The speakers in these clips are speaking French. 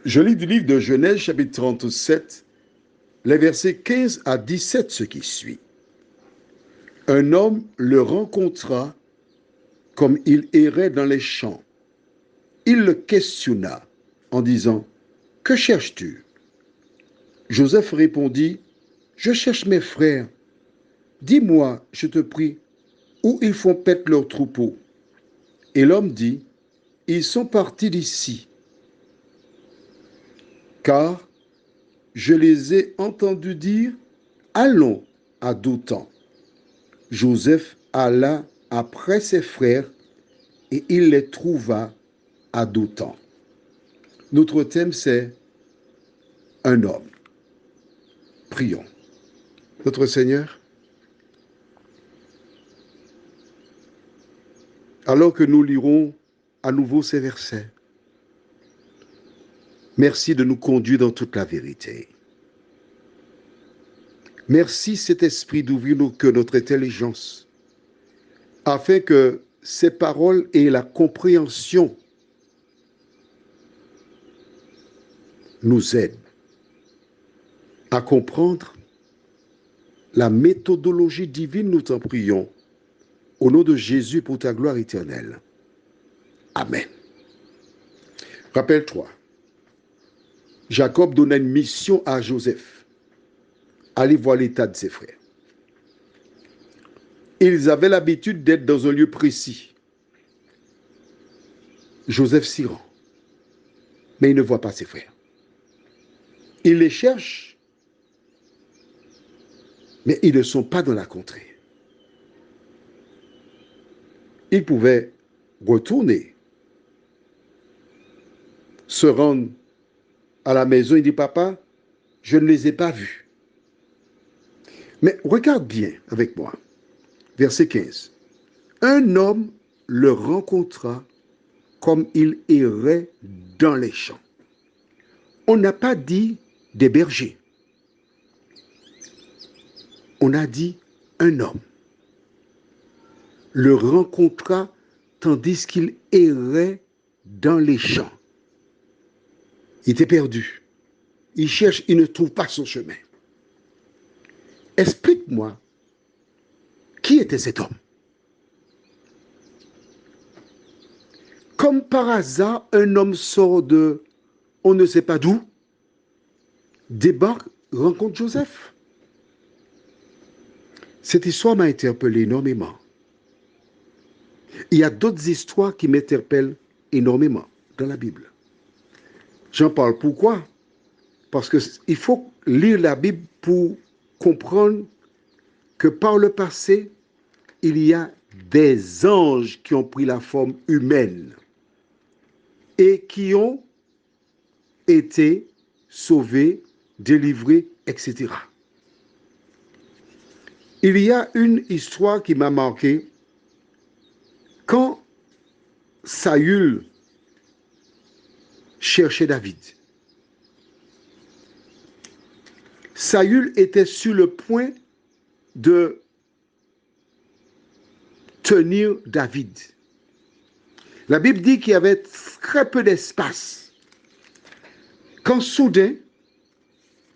Je lis du livre de Genèse, chapitre 37, les versets 15 à 17, ce qui suit. Un homme le rencontra comme il errait dans les champs. Il le questionna en disant, « Que cherches-tu » Joseph répondit, « Je cherche mes frères. Dis-moi, je te prie, où ils font paître leurs troupeaux. » Et l'homme dit, « Ils sont partis d'ici, car je les ai entendus dire, allons à Dothan. » Joseph alla après ses frères et il les trouva à Dothan. Notre thème, c'est un homme. Prions. Notre Seigneur, alors que nous lirons à nouveau ces versets, merci de nous conduire dans toute la vérité. Merci, cet esprit, d'ouvrir nos cœurs, notre intelligence, afin que ces paroles aient la compréhension, nous aident à comprendre la méthodologie divine, nous t'en prions, au nom de Jésus pour ta gloire éternelle. Amen. Rappelle-toi, Jacob donna une mission à Joseph, aller voir l'état de ses frères. Ils avaient l'habitude d'être dans un lieu précis. Joseph s'y rend, mais il ne voit pas ses frères. Il les cherche, mais ils ne sont pas dans la contrée. Il pouvait retourner, se rendre à la maison et dire, papa, je ne les ai pas vus. Mais regarde bien avec moi, verset 15. Un homme le rencontra comme il errait dans les champs. On n'a pas dit des bergers. On a dit un homme le rencontra tandis qu'il errait dans les champs. Il était perdu. Il cherche, il ne trouve pas son chemin. Explique-moi, qui était cet homme? Comme par hasard, un homme sort de on ne sait pas d'où, débarque, rencontre Joseph. Cette histoire m'a interpellé énormément. Il y a d'autres histoires qui m'interpellent énormément dans la Bible. J'en parle pourquoi? Parce qu'il faut lire la Bible pour comprendre que par le passé, il y a des anges qui ont pris la forme humaine et qui ont été sauvés, délivrés, etc. Il y a une histoire qui m'a marqué. Quand Saül cherchait David, Saül était sur le point de tenir David. La Bible dit qu'il y avait très peu d'espace. Quand soudain,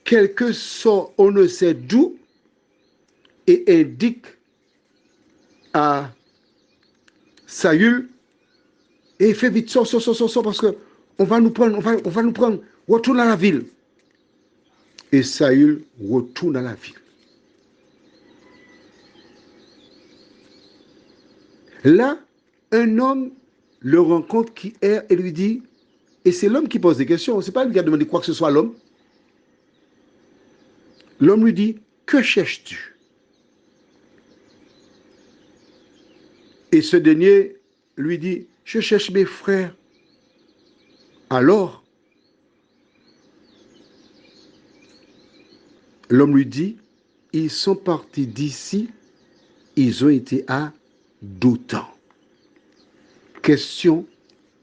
quelqu'un sort, on ne sait d'où, et indique à Saül, et il fait vite, sort, parce que on va nous prendre, retourne à la ville. Et Saül retourne à la ville. Là, un homme le rencontre qui erre et lui dit, et c'est l'homme qui pose des questions, c'est pas lui qui a demandé quoi que ce soit à l'homme. L'homme lui dit, que cherches-tu? Et ce dernier lui dit, je cherche mes frères. Alors, l'homme lui dit, ils sont partis d'ici, ils ont été à Dothan. Question,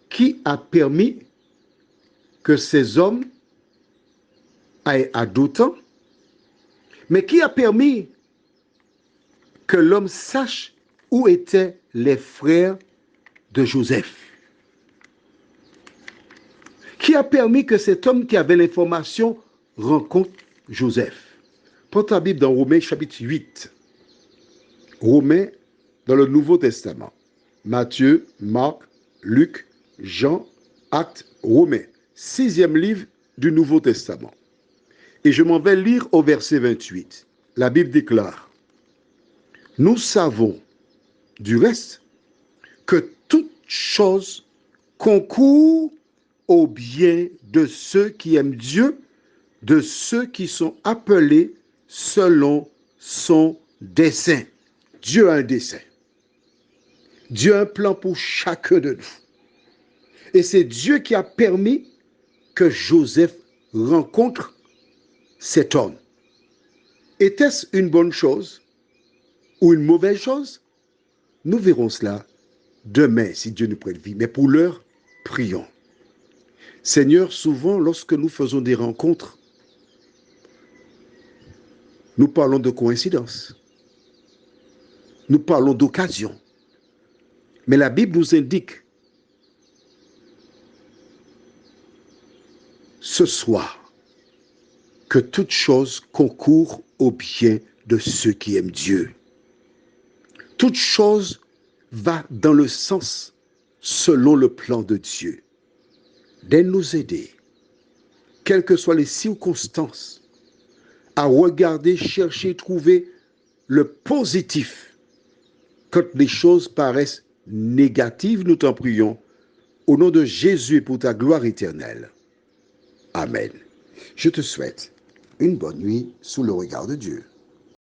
qui a permis que ces hommes aillent à Dothan? Mais qui a permis que l'homme sache où étaient les frères de Joseph? qui a permis que cet homme qui avait l'information rencontre Joseph. Prends ta Bible dans Romains chapitre 8. Romains dans le Nouveau Testament. Matthieu, Marc, Luc, Jean, Actes, Romains. 6e livre du Nouveau Testament. Et je m'en vais lire au verset 28. La Bible déclare: nous savons du reste que toute chose concourt au bien de ceux qui aiment Dieu, de ceux qui sont appelés selon son dessein. Dieu a un dessein. Dieu a un plan pour chacun de nous. Et c'est Dieu qui a permis que Joseph rencontre cet homme. Était-ce une bonne chose ou une mauvaise chose? Nous verrons cela demain, si Dieu nous prête vie. Mais pour l'heure, prions. Seigneur, souvent, lorsque nous faisons des rencontres, nous parlons de coïncidence. Nous parlons d'occasion. Mais la Bible nous indique ce soir que toute chose concourt au bien de ceux qui aiment Dieu. Toute chose va dans le sens selon le plan de Dieu. D'aide nous aider, quelles que soient les circonstances, à regarder, chercher, trouver le positif. Quand les choses paraissent négatives, nous t'en prions, au nom de Jésus et pour ta gloire éternelle. Amen. Je te souhaite une bonne nuit sous le regard de Dieu.